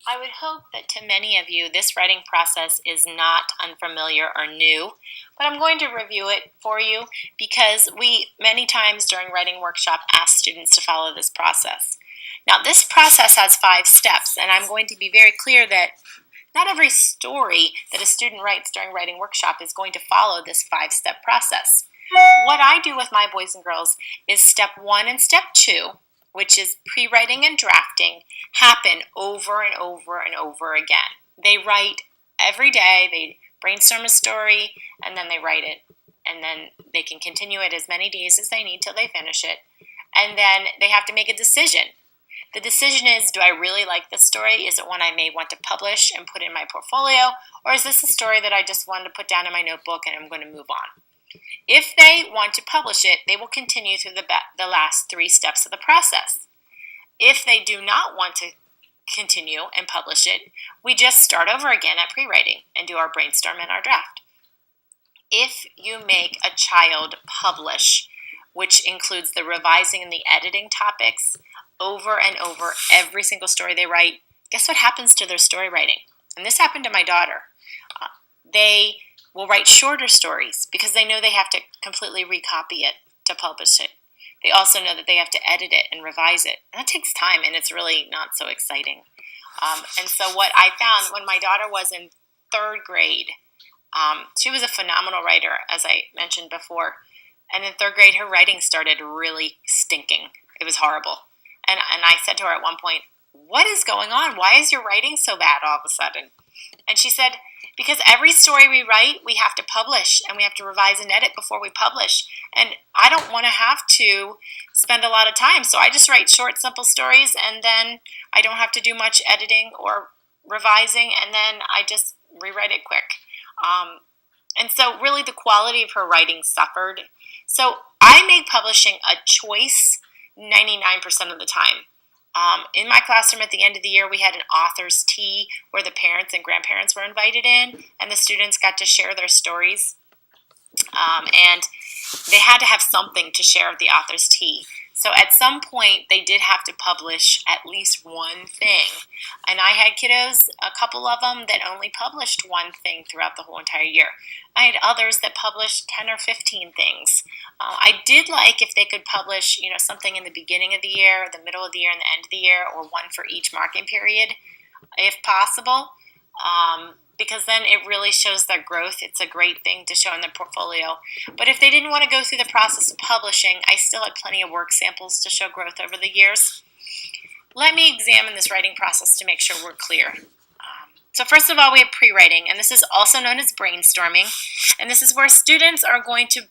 I would hope that to many of you, this writing process is not unfamiliar or new, but I'm going to review it for you because we many times during writing workshop ask students to follow this process. Now, this process has 5 steps, and I'm going to be very clear that not every story that a student writes during writing workshop is going to follow this 5-step process. What I do with my boys and girls is step 1 and step 2, which is pre-writing and drafting, happen over and over and over again. They write every day, they brainstorm a story, and then they write it. And then they can continue it as many days as they need till they finish it. And then they have to make a decision. The decision is, do I really like this story? Is it one I may want to publish and put in my portfolio? Or is this a story that I just wanted to put down in my notebook and I'm going to move on? If they want to publish it, they will continue through the last 3 steps of the process. If they do not want to continue and publish it, we just start over again at pre-writing and do our brainstorm and our draft. If you make a child publish, which includes the revising and the editing topics, over and over every single story they write, guess what happens to their story writing? And this happened to my daughter. They will write shorter stories because they know they have to completely recopy it to publish it. They also know that they have to edit it and revise it. And that takes time, and it's really not so exciting. And so what I found when my daughter was in 3rd grade, she was a phenomenal writer, as I mentioned before. And in 3rd grade, her writing started really stinking. It was horrible. And I said to her at one point, what is going on? Why is your writing so bad all of a sudden? And she said, because every story we write, we have to publish, and we have to revise and edit before we publish. And I don't want to have to spend a lot of time, so I just write short, simple stories, and then I don't have to do much editing or revising, and then I just rewrite it quick. And so really the quality of her writing suffered. So I made publishing a choice 99% of the time. In my classroom at the end of the year, we had an author's tea where the parents and grandparents were invited in, and the students got to share their stories. And they had to have something to share with the author's tea. So at some point, they did have to publish at least one thing. And I had kiddos, a couple of them, that only published one thing throughout the whole entire year. I had others that published 10 or 15 things. I did like if they could publish, something in the beginning of the year, the middle of the year, and the end of the year, or one for each marking period, if possible. Because then it really shows their growth. It's a great thing to show in their portfolio. But if they didn't want to go through the process of publishing, I still had plenty of work samples to show growth over the years. Let me examine this writing process to make sure we're clear. So first of all, we have pre-writing, and this is also known as brainstorming. And this is where students are going to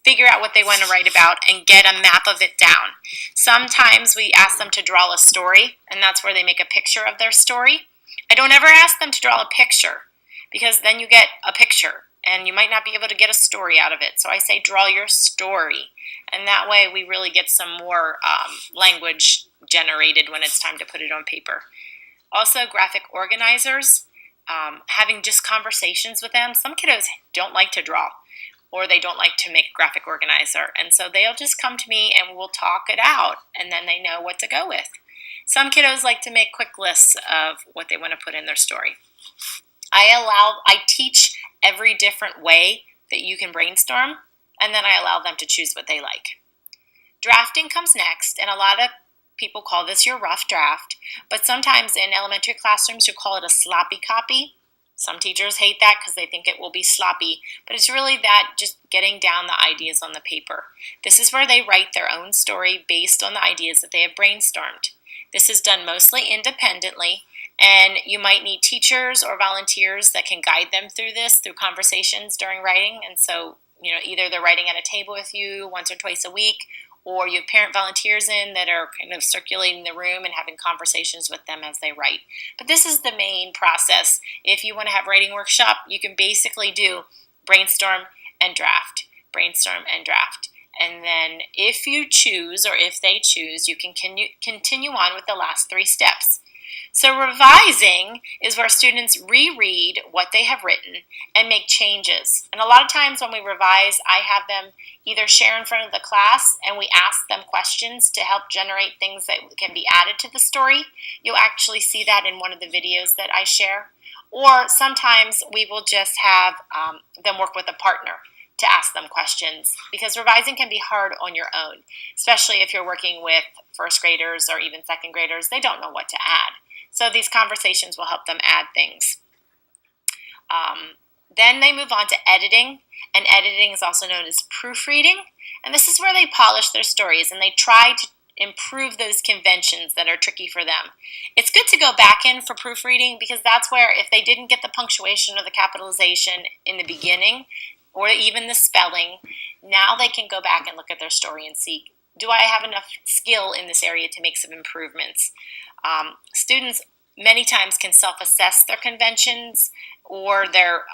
figure out what they want to write about and get a map of it down. Sometimes we ask them to draw a story, and that's where they make a picture of their story. I don't ever ask them to draw a picture, because then you get a picture and you might not be able to get a story out of it. So I say draw your story, and that way we really get some more language generated when it's time to put it on paper. Also, graphic organizers, having just conversations with them. Some kiddos don't like to draw, or they don't like to make a graphic organizer, and so they'll just come to me and we'll talk it out, and then they know what to go with. Some kiddos like to make quick lists of what they want to put in their story. I teach every different way that you can brainstorm, and then I allow them to choose what they like. Drafting comes next, and a lot of people call this your rough draft, but sometimes in elementary classrooms you call it a sloppy copy. Some teachers hate that because they think it will be sloppy, but it's really that, just getting down the ideas on the paper. This is where they write their own story based on the ideas that they have brainstormed. This is done mostly independently, and you might need teachers or volunteers that can guide them through this, through conversations during writing. And so, either they're writing at a table with you once or twice a week, or you have parent volunteers in that are kind of circulating the room and having conversations with them as they write. But this is the main process. If you want to have writing workshop, you can basically do brainstorm and draft, brainstorm and draft. And then if you choose, or if they choose, you can continue on with the last 3 steps. So revising is where students reread what they have written and make changes. And a lot of times when we revise, I have them either share in front of the class and we ask them questions to help generate things that can be added to the story. You'll actually see that in one of the videos that I share. Or sometimes we will just have them work with a partner to ask them questions, because revising can be hard on your own, especially if you're working with first graders or even second graders. They don't know what to add. So these conversations will help them add things. Then they move on to editing, and editing is also known as proofreading. And this is where they polish their stories and they try to improve those conventions that are tricky for them. It's good to go back in for proofreading, because that's where, if they didn't get the punctuation or the capitalization in the beginning, or even the spelling, now they can go back and look at their story and see, do I have enough skill in this area to make some improvements? Students many times can self-assess their conventions or their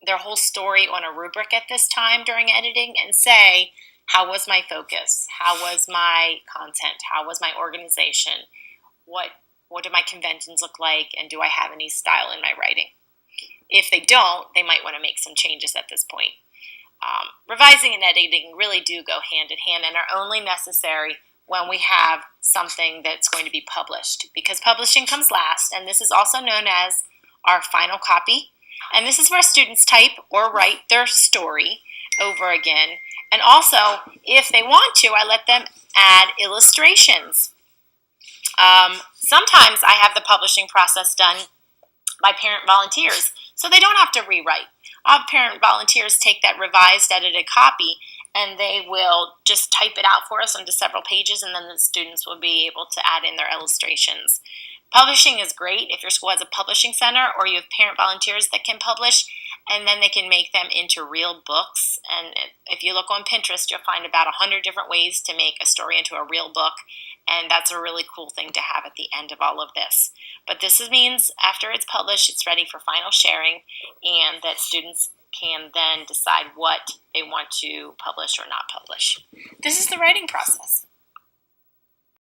whole story on a rubric at this time during editing and say, how was my focus? How was my content? How was my organization? What do my conventions look like? And do I have any style in my writing? If they don't, they might want to make some changes at this point. Revising and editing really do go hand in hand and are only necessary when we have something that's going to be published, because publishing comes last, and this is also known as our final copy. And this is where students type or write their story over again. And also, if they want to, I let them add illustrations. Sometimes I have the publishing process done by parent volunteers, so they don't have to rewrite. I'll have parent volunteers take that revised, edited copy, and they will just type it out for us onto several pages, and then the students will be able to add in their illustrations. Publishing is great if your school has a publishing center or you have parent volunteers that can publish, and then they can make them into real books. And if you look on Pinterest, you'll find about 100 different ways to make a story into a real book, and that's a really cool thing to have at the end of all of this. But this means after it's published, it's ready for final sharing, and that students can then decide what they want to publish or not publish. This is the writing process.